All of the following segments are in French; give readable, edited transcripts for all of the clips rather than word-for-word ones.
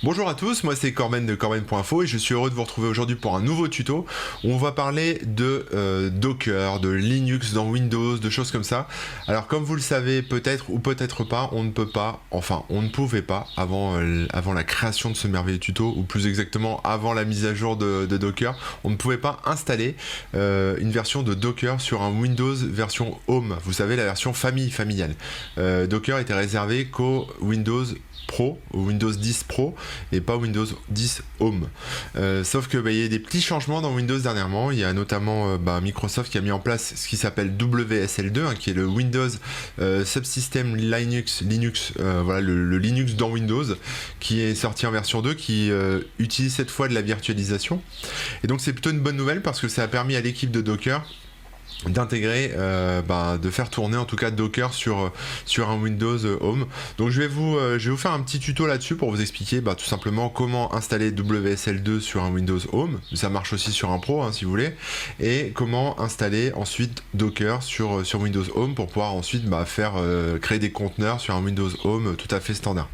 Bonjour à tous, moi c'est Corben de Corben.info et je suis heureux de vous retrouver aujourd'hui pour un nouveau tuto où on va parler de Docker, de Linux dans Windows, de choses comme ça. Alors comme vous le savez peut-être ou peut-être pas, on ne peut pas, enfin on ne pouvait pas avant la création de ce merveilleux tuto, ou plus exactement avant la mise à jour de Docker, on ne pouvait pas installer une version de Docker sur un Windows version Home, vous savez la version familiale. Docker était réservé qu'au Windows Pro, ou Windows 10 Pro, et pas Windows 10 Home. Sauf que il y a des petits changements dans Windows dernièrement. Il y a notamment Microsoft qui a mis en place ce qui s'appelle WSL2, qui est le Windows Subsystem Linux, voilà le Linux dans Windows, qui est sorti en version 2, qui utilise cette fois de la virtualisation. Et donc c'est plutôt une bonne nouvelle parce que ça a permis à l'équipe de Docker d'intégrer, de faire tourner en tout cas Docker sur un Windows Home. Donc je vais vous faire un petit tuto là-dessus pour vous expliquer tout simplement comment installer WSL2 sur un Windows Home. Ça marche aussi sur un Pro si vous voulez, et comment installer ensuite Docker sur Windows Home pour pouvoir ensuite créer des conteneurs sur un Windows Home tout à fait standard.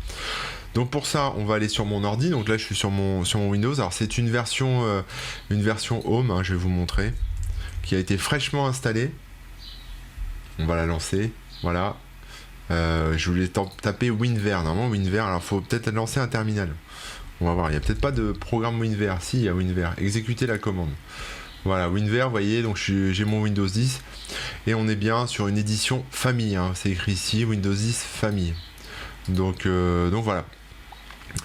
Donc pour ça, on va aller sur mon ordi. Donc là, je suis sur mon Windows. Alors c'est une version Home, je vais vous montrer, qui a été fraîchement installée. On va la lancer, voilà. Je voulais taper WinVer. Normalement WinVer, alors il faut peut-être lancer un terminal. On va voir, il n'y a peut-être pas de programme WinVer. Si, il y a WinVer. Exécuter la commande. Voilà, WinVer, vous voyez, donc j'ai mon Windows 10 et on est bien sur une édition famille. C'est écrit ici, Windows 10 famille. Donc voilà.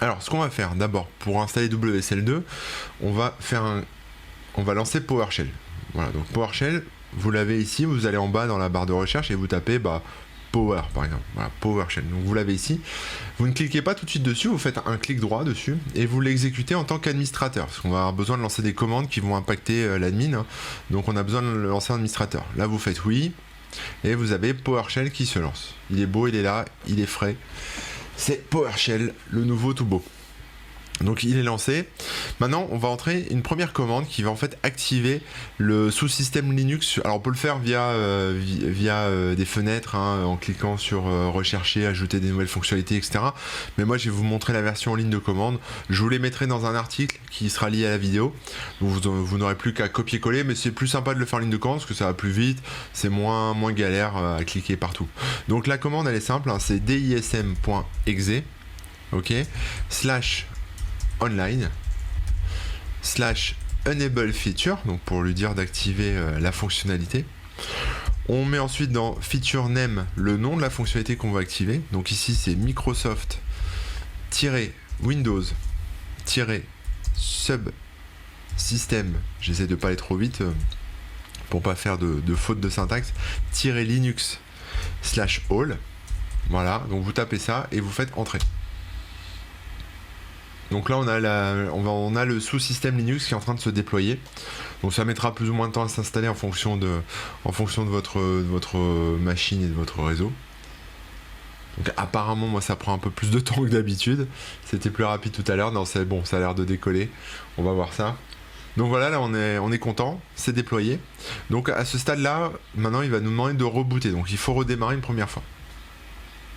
Alors, ce qu'on va faire d'abord pour installer WSL2, on va lancer PowerShell. Voilà, donc PowerShell, vous l'avez ici, vous allez en bas dans la barre de recherche et vous tapez Power par exemple, voilà, PowerShell. Donc vous l'avez ici, vous ne cliquez pas tout de suite dessus, vous faites un clic droit dessus et vous l'exécutez en tant qu'administrateur, parce qu'on va avoir besoin de lancer des commandes qui vont impacter l'admin, donc on a besoin de le lancer en administrateur. Là vous faites oui, et vous avez PowerShell qui se lance. Il est beau, il est là, il est frais. C'est PowerShell, le nouveau tout beau. Donc il est lancé. Maintenant on va entrer une première commande qui va en fait activer le sous-système Linux. Alors on peut le faire via des fenêtres, en cliquant sur rechercher, ajouter des nouvelles fonctionnalités, etc. Mais moi je vais vous montrer la version en ligne de commande. Je vous les mettrai dans un article qui sera lié à la vidéo. Vous n'aurez plus qu'à copier-coller, mais c'est plus sympa de le faire en ligne de commande parce que ça va plus vite, c'est moins galère à cliquer partout. Donc la commande elle est simple, c'est dism.exe, ok, /online /enable feature, donc pour lui dire d'activer la fonctionnalité. On met ensuite dans feature name le nom de la fonctionnalité qu'on va activer. Donc ici c'est Microsoft-Windows-subsystem, j'essaie de pas aller trop vite pour pas faire de faute de syntaxe, -linux/all. Voilà, donc vous tapez ça et vous faites entrer. Donc là on a le sous-système Linux qui est en train de se déployer. Donc ça mettra plus ou moins de temps à s'installer en fonction de votre machine et de votre réseau. Donc apparemment moi ça prend un peu plus de temps que d'habitude. C'était plus rapide tout à l'heure. Non, c'est bon, ça a l'air de décoller. On va voir ça. Donc voilà, là on est content, c'est déployé. Donc à ce stade là, maintenant il va nous demander de rebooter. Donc il faut redémarrer une première fois.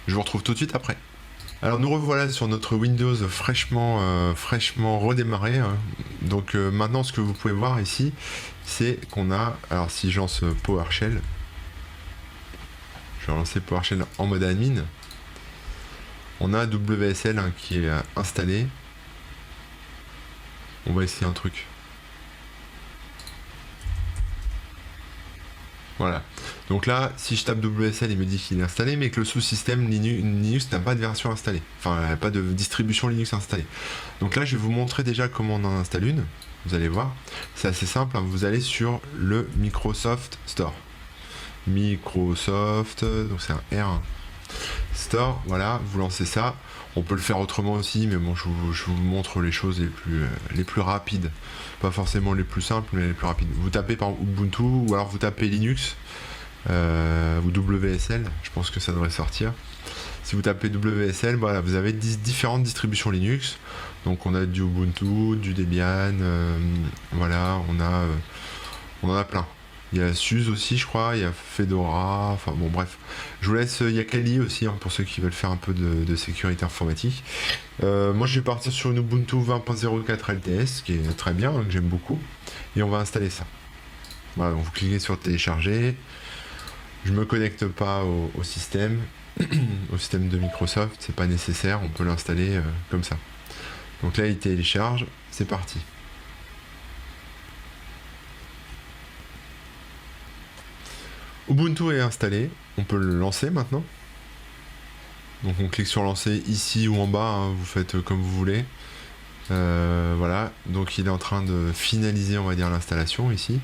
Je vous retrouve tout de suite après. Alors nous revoilà sur notre Windows fraîchement redémarré. Donc maintenant ce que vous pouvez voir ici, c'est qu'on a, alors si je lance PowerShell, je vais lancer PowerShell en mode admin, on a WSL qui est installé. On va essayer un truc. Voilà. Donc là, si je tape WSL, il me dit qu'il est installé, mais que le sous-système Linux n'a pas de version installée. Enfin, pas de distribution Linux installée. Donc là, je vais vous montrer déjà comment on en installe une. Vous allez voir. C'est assez simple. Vous allez sur le Microsoft Store. Microsoft, donc c'est un R. Store, voilà, vous lancez ça. On peut le faire autrement aussi, mais bon, je vous montre les choses les plus rapides. Pas forcément les plus simples, mais les plus rapides. Vous tapez par exemple Ubuntu, ou alors vous tapez Linux, ou WSL, je pense que ça devrait sortir. Si vous tapez WSL, voilà, vous avez différentes distributions Linux. Donc on a du Ubuntu, du Debian, voilà, on en a plein. Il y a SUSE aussi, je crois, il y a Fedora, enfin bon, bref. Je vous laisse, il y a Kali aussi, hein, pour ceux qui veulent faire un peu de sécurité informatique. Moi, je vais partir sur une Ubuntu 20.04 LTS, qui est très bien, hein, que j'aime beaucoup. Et on va installer ça. Voilà, donc vous cliquez sur télécharger. Je me connecte pas au système, au système de Microsoft, c'est pas nécessaire, on peut l'installer comme ça. Donc là, il télécharge, c'est parti. Ubuntu est installé, on peut le lancer maintenant. Donc on clique sur lancer ici ou en bas, hein, vous faites comme vous voulez. Voilà, donc il est en train de finaliser, on va dire, l'installation ici.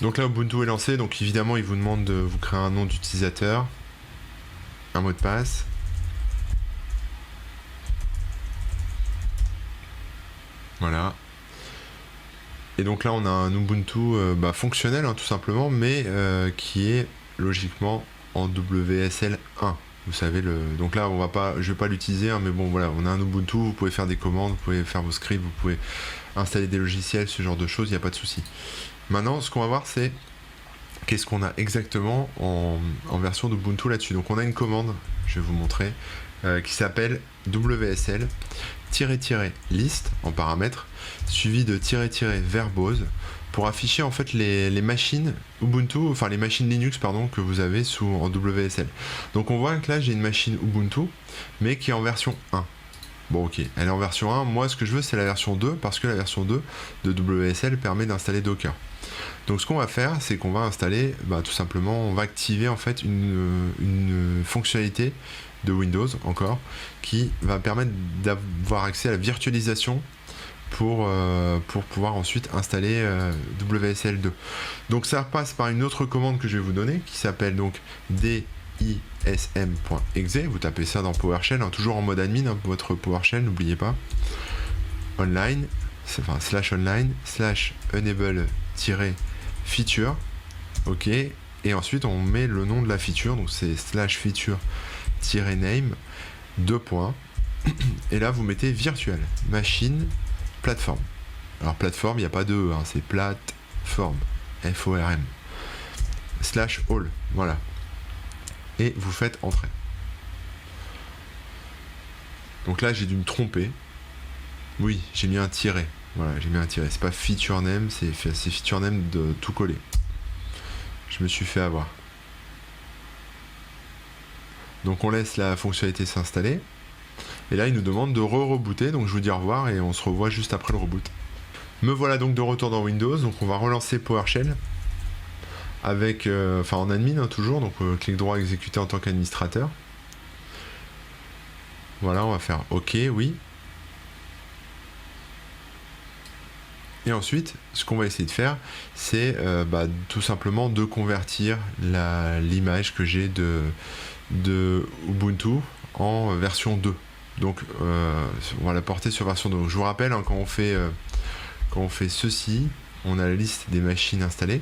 Donc là, Ubuntu est lancé, donc évidemment, il vous demande de vous créer un nom d'utilisateur, un mot de passe. Voilà. Et donc là, on a un Ubuntu fonctionnel, hein, tout simplement, mais qui est logiquement en WSL 1. Vous savez, donc là, je vais pas l'utiliser, hein, mais bon, voilà, on a un Ubuntu, vous pouvez faire des commandes, vous pouvez faire vos scripts, vous pouvez installer des logiciels, ce genre de choses, il n'y a pas de souci. Maintenant, ce qu'on va voir, c'est qu'est-ce qu'on a exactement en version d'Ubuntu là-dessus. Donc on a une commande, je vais vous montrer, qui s'appelle WSL-list en paramètres, suivi de -verbose, pour afficher en fait les machines Ubuntu, enfin les machines Linux pardon, que vous avez en WSL. Donc on voit que là j'ai une machine Ubuntu, mais qui est en version 1. Bon ok, elle est en version 1, moi ce que je veux c'est la version 2, parce que la version 2 de WSL permet d'installer Docker. Donc ce qu'on va faire, c'est qu'on va installer, tout simplement, on va activer en fait une fonctionnalité de Windows encore, qui va permettre d'avoir accès à la virtualisation pour pouvoir ensuite installer WSL 2. Donc ça passe par une autre commande que je vais vous donner, qui s'appelle donc dism.exe, vous tapez ça dans PowerShell, hein, toujours en mode admin, hein, votre PowerShell, n'oubliez pas, online, /online, /enable-feature, ok, et ensuite on met le nom de la feature, donc c'est /feature-name, 2 points, et là vous mettez virtual, machine, plateforme. Alors plateforme, il n'y a pas de E, hein, c'est plateforme, F-O-R-M, /all, voilà. Et vous faites entrer. Donc là, j'ai dû me tromper. Oui, j'ai mis un tiret. Voilà, j'ai mis un tiret. C'est pas feature name, c'est feature name de tout coller. Je me suis fait avoir. Donc on laisse la fonctionnalité s'installer. Et là, il nous demande de rebooter. Donc je vous dis au revoir et on se revoit juste après le reboot. Me voilà donc de retour dans Windows. Donc on va relancer PowerShell. Avec, en admin, hein, toujours, donc clic droit exécuter en tant qu'administrateur. Voilà, on va faire OK, oui. Et ensuite, ce qu'on va essayer de faire, c'est tout simplement de convertir l'image que j'ai de Ubuntu en version 2. Donc, on va la porter sur version 2. Donc, je vous rappelle, hein, quand on fait ceci, on a la liste des machines installées.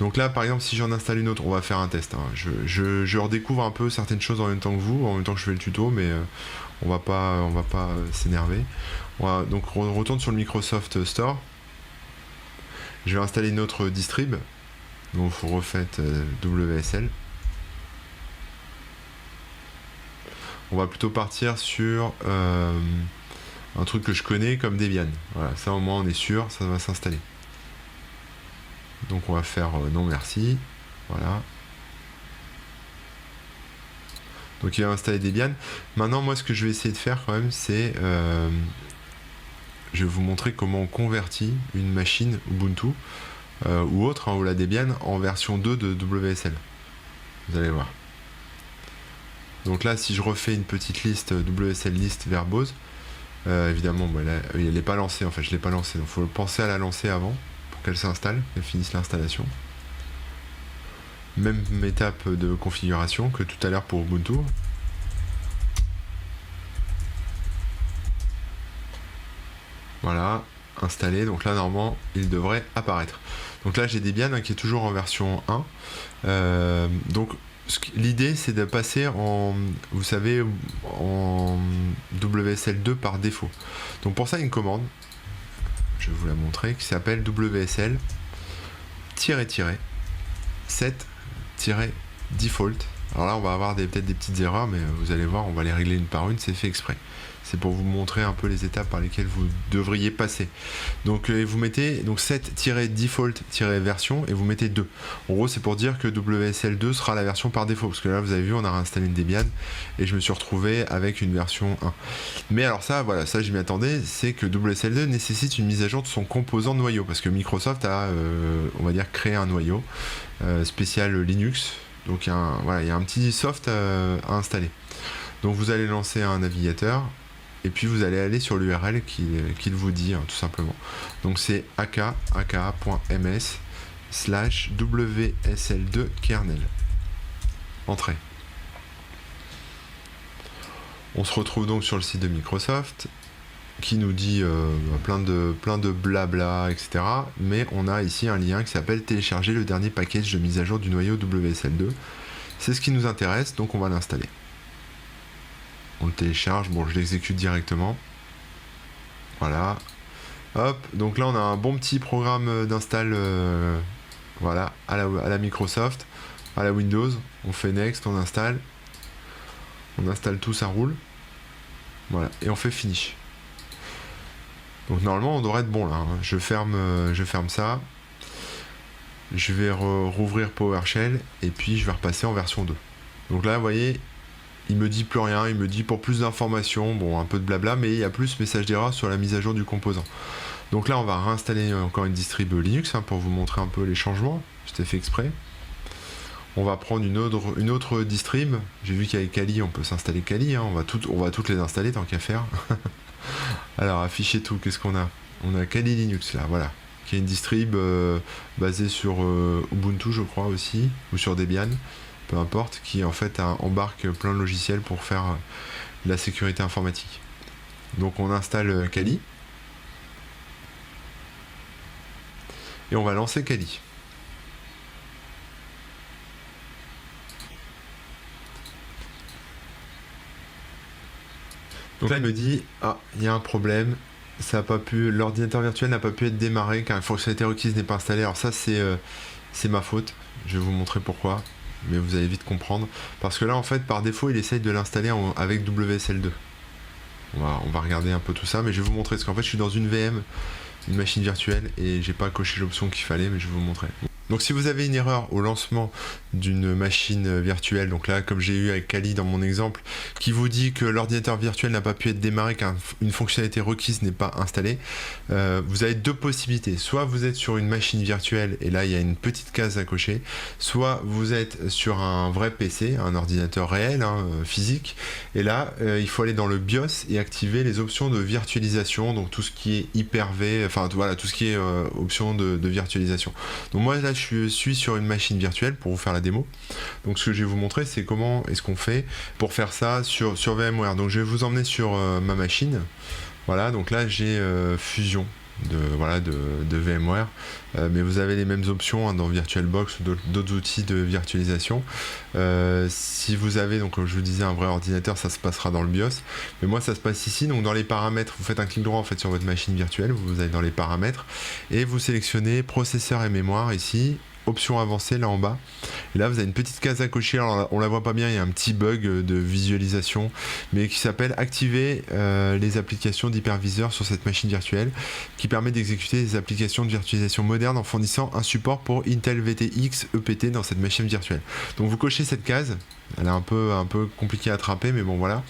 Donc là, par exemple, si j'en installe une autre, on va faire un test, hein. Je redécouvre un peu certaines choses en même temps que vous, en même temps que je fais le tuto, mais on va pas s'énerver. Donc on retourne sur le Microsoft Store. Je vais installer une autre distrib. Donc vous refaites WSL. On va plutôt partir sur un truc que je connais comme Debian. Voilà, ça au moins on est sûr, ça va s'installer. Donc on va faire non merci, voilà. Donc il va installer Debian. Maintenant moi ce que je vais essayer de faire quand même c'est je vais vous montrer comment on convertit une machine Ubuntu ou autre, hein, ou la Debian en version 2 de WSL. Vous allez voir. Donc là si je refais une petite liste WSL list verbose, évidemment elle n'est pas lancée en fait, je l'ai pas lancée, donc il faut penser à la lancer avant qu'elle s'installe, qu'elle finisse l'installation. Même étape de configuration que tout à l'heure pour Ubuntu. Voilà, installé, donc là normalement il devrait apparaître. Donc là j'ai Debian qui est toujours en version 1. Donc l'idée c'est de passer en, vous savez, en WSL 2 par défaut. Donc pour ça une commande, je vais vous la montrer, qui s'appelle WSL set-default. Alors là, on va avoir peut-être des petites erreurs, mais vous allez voir, on va les régler une par une, c'est fait exprès. C'est pour vous montrer un peu les étapes par lesquelles vous devriez passer. Donc vous mettez donc set-default-version et vous mettez 2. En gros, c'est pour dire que WSL2 sera la version par défaut. Parce que là, vous avez vu, on a réinstallé une Debian et je me suis retrouvé avec une version 1. Mais alors ça, voilà, ça je m'y attendais, c'est que WSL2 nécessite une mise à jour de son composant noyau. Parce que Microsoft a, on va dire, créé un noyau spécial Linux. Donc il y a un petit soft à installer. Donc vous allez lancer un navigateur et puis vous allez aller sur l'URL qu'il vous dit, tout simplement. Donc c'est aka.ms/wsl2 kernel. Entrée. On se retrouve donc sur le site de Microsoft qui nous dit plein de blabla, etc. Mais on a ici un lien qui s'appelle télécharger le dernier package de mise à jour du noyau WSL2. C'est ce qui nous intéresse, donc on va l'installer. On le télécharge, bon je l'exécute directement. Voilà. Hop, donc là on a un bon petit programme d'install voilà, à la Microsoft, à la Windows. On fait Next, on installe tout, ça roule. Voilà, et on fait Finish. Donc normalement on devrait être bon là, hein. Je ferme ça. Je vais rouvrir PowerShell et puis je vais repasser en version 2. Donc là vous voyez, il me dit plus rien, il me dit pour plus d'informations, bon un peu de blabla, mais il y a plus message d'erreur sur la mise à jour du composant. Donc là on va réinstaller encore une distrib Linux pour vous montrer un peu les changements, c'était fait exprès. On va prendre une autre distrib, j'ai vu qu'avec Kali on peut s'installer Kali, on va toutes les installer tant qu'à faire. Alors afficher tout, qu'est-ce qu'on a? On a Kali Linux là, voilà, qui est une distrib basée sur Ubuntu je crois aussi, ou sur Debian, peu importe, qui en fait embarque plein de logiciels pour faire de la sécurité informatique. Donc on installe Kali et on va lancer Kali. Donc là il me dit il y a un problème, l'ordinateur virtuel n'a pas pu être démarré car une fonctionnalité requise n'est pas installée. Alors ça c'est ma faute, je vais vous montrer pourquoi, mais vous allez vite comprendre. Parce que là en fait par défaut il essaye de l'installer avec WSL2. On va regarder un peu tout ça, mais je vais vous montrer, parce qu'en fait je suis dans une VM, une machine virtuelle, et j'ai pas coché l'option qu'il fallait, mais je vais vous montrer. Donc si vous avez une erreur au lancement d'une machine virtuelle, donc là comme j'ai eu avec Kali dans mon exemple, qui vous dit que l'ordinateur virtuel n'a pas pu être démarré car une fonctionnalité requise n'est pas installée, vous avez deux possibilités. Soit vous êtes sur une machine virtuelle et là il y a une petite case à cocher, soit vous êtes sur un vrai PC, un ordinateur réel, physique, et là il faut aller dans le BIOS et activer les options de virtualisation, donc tout ce qui est Hyper-V, enfin voilà, tout ce qui est option de virtualisation. Donc moi là je suis sur une machine virtuelle pour vous faire la démo. Donc ce que je vais vous montrer, c'est comment est-ce qu'on fait pour faire ça sur VMware. Donc je vais vous emmener sur ma machine. Voilà, donc là j'ai Fusion de VMware, mais vous avez les mêmes options dans VirtualBox ou d'autres outils de virtualisation. Si vous avez, donc comme je vous disais, un vrai ordinateur, ça se passera dans le BIOS, mais moi ça se passe ici. Donc dans les paramètres, vous faites un clic droit en fait sur votre machine virtuelle, vous allez dans les paramètres et vous sélectionnez processeur et mémoire ici, option avancée là en bas, et là vous avez une petite case à cocher. Alors on la voit pas bien, il y a un petit bug de visualisation, mais qui s'appelle activer les applications d'hyperviseur sur cette machine virtuelle, qui permet d'exécuter des applications de virtualisation moderne en fournissant un support pour Intel VTX EPT dans cette machine virtuelle. Donc vous cochez cette case, elle est un peu compliquée à attraper, mais bon voilà,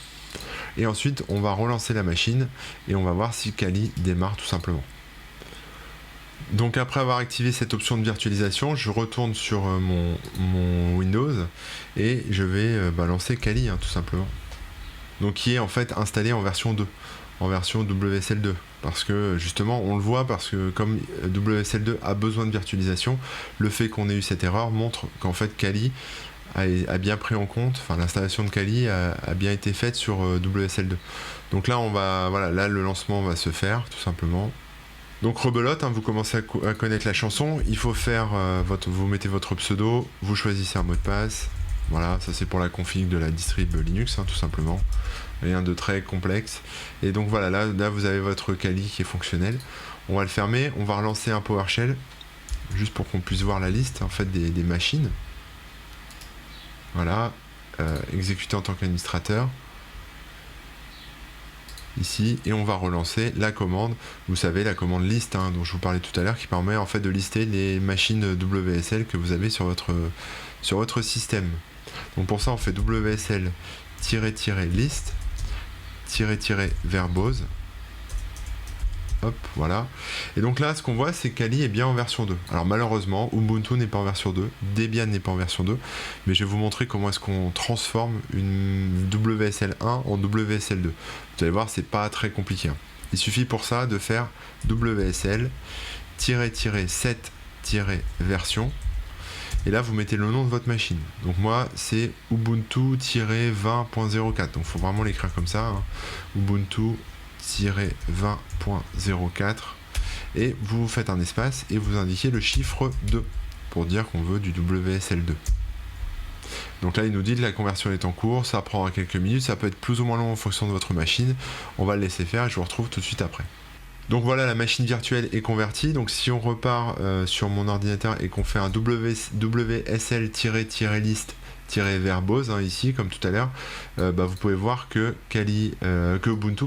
et ensuite on va relancer la machine et on va voir si Kali démarre tout simplement. Donc après avoir activé cette option de virtualisation, je retourne sur mon Windows et je vais lancer Kali tout simplement. Donc qui est en fait installé en version 2, en version WSL2. Parce que justement on le voit, parce que comme WSL2 a besoin de virtualisation, le fait qu'on ait eu cette erreur montre qu'en fait Kali a bien pris en compte, enfin l'installation de Kali a bien été faite sur WSL2. Donc là là le lancement va se faire tout simplement. Donc rebelote, vous commencez à connaître la chanson, il faut faire vous mettez votre pseudo, vous choisissez un mot de passe, voilà, ça c'est pour la config de la distrib Linux tout simplement, rien de très complexe. Et donc voilà, là vous avez votre Kali qui est fonctionnel. On va le fermer, on va relancer un PowerShell juste pour qu'on puisse voir la liste en fait des machines. Voilà, exécuter en tant qu'administrateur. Ici, et on va relancer la commande, vous savez, la commande list dont je vous parlais tout à l'heure, qui permet en fait de lister les machines WSL que vous avez sur votre système. Donc pour ça on fait WSL list verbose. Hop, voilà. Et donc là, ce qu'on voit, c'est que Kali est bien en version 2. Alors malheureusement, Ubuntu n'est pas en version 2, Debian n'est pas en version 2, mais je vais vous montrer comment est-ce qu'on transforme une WSL 1 en WSL 2. Vous allez voir, c'est pas très compliqué. Il suffit pour ça de faire WSL -7-version. Et là, vous mettez le nom de votre machine. Donc moi, c'est Ubuntu-20.04. Donc il faut vraiment l'écrire comme ça. Ubuntu 20.04 et vous faites un espace et vous indiquez le chiffre 2 pour dire qu'on veut du WSL2. Donc là il nous dit que la conversion est en cours, ça prendra quelques minutes, ça peut être plus ou moins long en fonction de votre machine, on va le laisser faire et je vous retrouve tout de suite après. Donc voilà, la machine virtuelle est convertie. Donc si on repart sur mon ordinateur et qu'on fait un WSL-list verbose ici comme tout à l'heure, vous pouvez voir que Ubuntu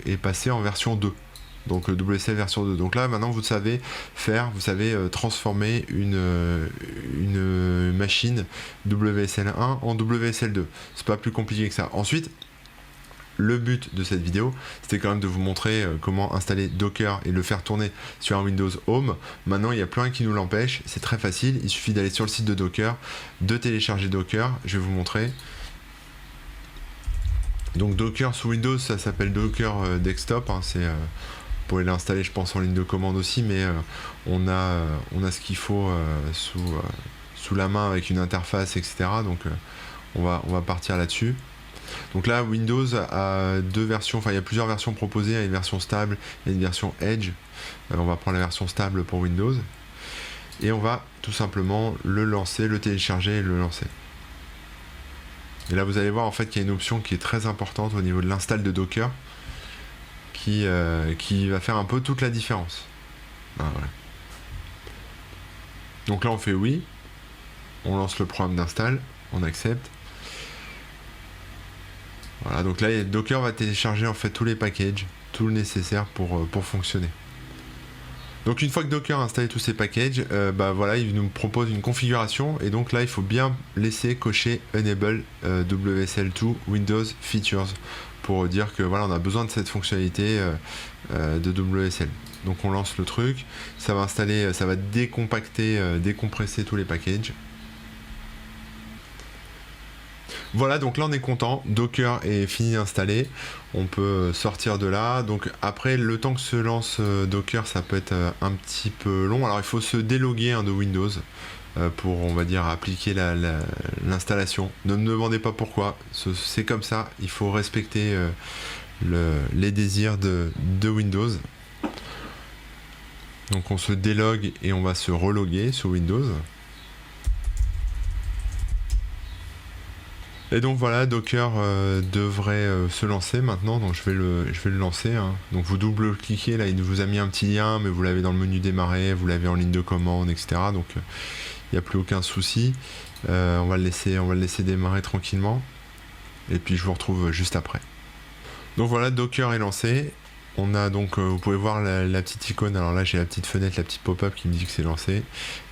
est passé en version 2, donc WSL version 2. Donc là maintenant vous savez transformer une machine WSL1 en WSL2. C'est pas plus compliqué que ça. Ensuite, le but de cette vidéo, c'était quand même de vous montrer comment installer Docker et le faire tourner sur un Windows Home. Maintenant, il n'y a plus rien qui nous l'empêche. C'est très facile. Il suffit d'aller sur le site de Docker, de télécharger Docker. Je vais vous montrer. Donc Docker sous Windows, ça s'appelle Docker Desktop. Vous pouvez l'installer, je pense, en ligne de commande aussi, mais on a ce qu'il faut sous la main avec une interface, etc. Donc on va partir là-dessus. Donc là, Windows a deux versions, enfin il y a plusieurs versions proposées, il y a une version stable et une version Edge. On va prendre la version stable pour Windows. Et on va tout simplement le lancer, le télécharger et le lancer. Et là vous allez voir en fait qu'il y a une option qui est très importante au niveau de l'install de Docker qui va faire un peu toute la différence. Voilà. Donc là on fait oui, on lance le programme d'install, on accepte. Voilà, donc là Docker va télécharger en fait tous les packages, tout le nécessaire pour fonctionner. Donc une fois que Docker a installé tous ces packages, voilà, il nous propose une configuration et donc là il faut bien laisser cocher Enable WSL2 Windows Features pour dire que voilà on a besoin de cette fonctionnalité de WSL. Donc on lance le truc, ça va installer, ça va décompresser tous les packages. Voilà, donc là on est content, Docker est fini d'installer, on peut sortir de là. Donc après, le temps que se lance Docker, ça peut être un petit peu long. Alors il faut se déloguer de Windows pour, on va dire, appliquer l'installation. Ne me demandez pas pourquoi, c'est comme ça, il faut respecter les désirs de Windows. Donc on se délogue et on va se reloguer sur Windows. Et donc voilà, Docker devrait se lancer maintenant, donc je vais le lancer. Donc vous double-cliquez, là il vous a mis un petit lien, mais vous l'avez dans le menu démarrer, vous l'avez en ligne de commande, etc. Donc il n'y a plus aucun souci. On va le laisser démarrer tranquillement. Et puis je vous retrouve juste après. Donc voilà, Docker est lancé. On a donc, vous pouvez voir la petite icône, alors là j'ai la petite fenêtre, la petite pop-up qui me dit que c'est lancé.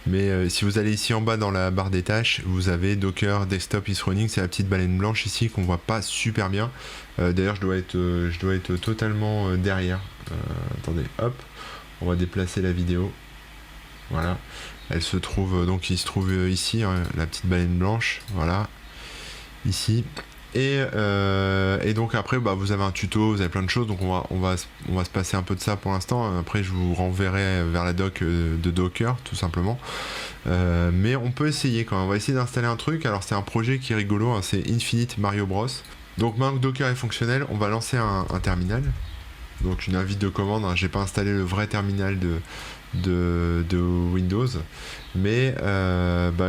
Mais si vous allez ici en bas dans la barre des tâches, vous avez Docker Desktop is running, c'est la petite baleine blanche ici qu'on voit pas super bien. D'ailleurs je dois être totalement derrière. Attendez, hop, on va déplacer la vidéo. Voilà, elle se trouve, donc il se trouve ici, la petite baleine blanche, voilà, ici. Et donc après vous avez un tuto, vous avez plein de choses, donc on va se passer un peu de ça pour l'instant. Après je vous renverrai vers la doc de Docker tout simplement, mais on peut essayer quand même. On va essayer d'installer un truc. Alors c'est un projet qui est rigolo, c'est Infinite Mario Bros. Donc maintenant que Docker est fonctionnel, on va lancer un terminal, donc une invite de commande. J'ai pas installé le vrai terminal de Windows, mais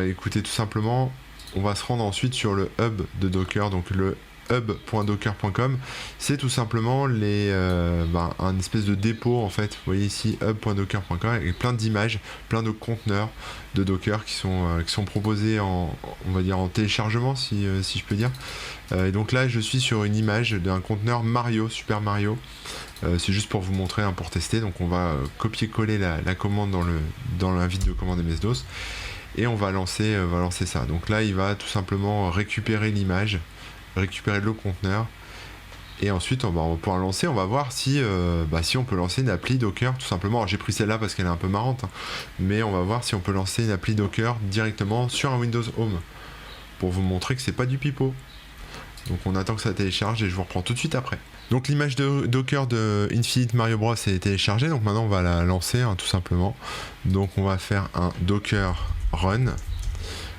écoutez, tout simplement on va se rendre ensuite sur le hub de Docker, donc le hub.docker.com, c'est tout simplement un espèce de dépôt en fait. Vous voyez ici hub.docker.com avec plein d'images, plein de conteneurs de Docker qui sont proposés on va dire en téléchargement si je peux dire. Et donc là je suis sur une image d'un conteneur Mario, Super Mario. C'est juste pour vous montrer, pour tester. Donc on va copier-coller la commande dans l'invite de commande MS-DOS et on va lancer ça. Donc là il va tout simplement récupérer l'image, récupérer le conteneur, et ensuite on va pouvoir lancer. On va voir si on peut lancer une appli Docker tout simplement. Alors j'ai pris celle-là parce qu'elle est un peu marrante, mais on va voir si on peut lancer une appli Docker directement sur un Windows Home pour vous montrer que c'est pas du pipeau. Donc on attend que ça télécharge et je vous reprends tout de suite après. Donc l'image de Docker de Infinite Mario Bros est téléchargée, donc maintenant on va la lancer tout simplement. Donc on va faire un Docker run,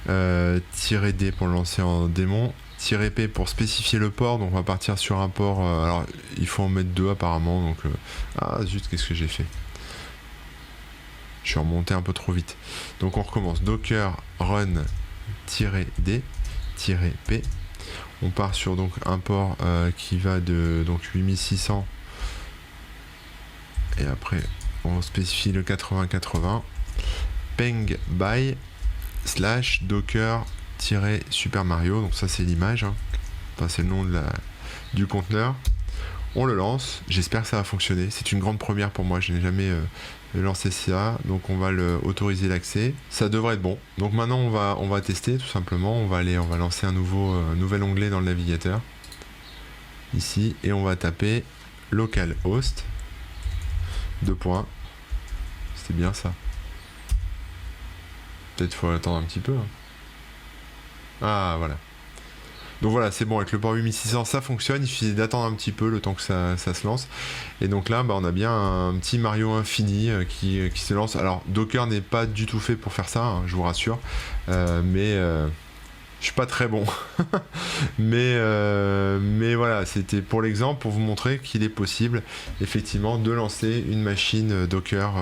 -D pour le lancer en démon, -P pour spécifier le port. Donc on va partir sur un port, alors il faut en mettre 2 apparemment, donc zut, qu'est-ce que j'ai fait? Je suis remonté un peu trop vite. Donc on recommence, Docker run -D -P. On part sur donc un port qui va de 8600 et après on spécifie le 8080 peng by / docker Super Mario. Donc ça c'est l'image, c'est le nom du conteneur. On le lance, j'espère que ça va fonctionner. C'est une grande première pour moi, je n'ai jamais lancé ça. Donc on va autoriser l'accès, ça devrait être bon. Donc maintenant on va tester tout simplement. On va lancer un nouvel onglet dans le navigateur ici et on va taper localhost 2 points. C'était bien ça. Peut-être faut attendre un petit peu. Ah voilà. Donc voilà, c'est bon, avec le port 8600 ça fonctionne, il suffit d'attendre un petit peu le temps que ça se lance. Et donc là on a bien un petit Mario infini qui se lance. Alors Docker n'est pas du tout fait pour faire ça, je vous rassure, mais je suis pas très bon. mais voilà, c'était pour l'exemple, pour vous montrer qu'il est possible effectivement de lancer une machine Docker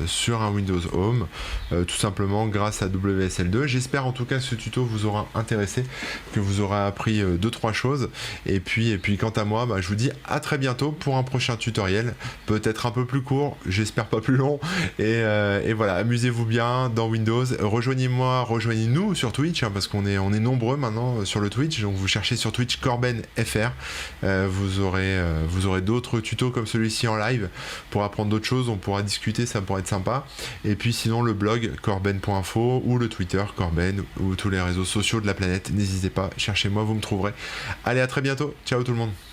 sur un Windows Home, tout simplement grâce à WSL2. J'espère en tout cas que ce tuto vous aura intéressé, que vous aurez appris 2-3 choses. Et puis quant à moi, je vous dis à très bientôt pour un prochain tutoriel, peut-être un peu plus court, j'espère pas plus long. Et voilà, amusez-vous bien dans Windows. Rejoignez-nous sur Twitch, parce qu'on est nombreux maintenant sur le Twitch. Donc vous cherchez sur Twitch Corben FR, vous aurez d'autres tutos comme celui-ci en live pour apprendre d'autres choses. On pourra discuter, ça pourrait être sympa. Et puis sinon le blog corben.info ou le Twitter Corben ou tous les réseaux sociaux de la planète, n'hésitez pas, cherchez-moi, vous me trouverez. Allez, à très bientôt, ciao tout le monde.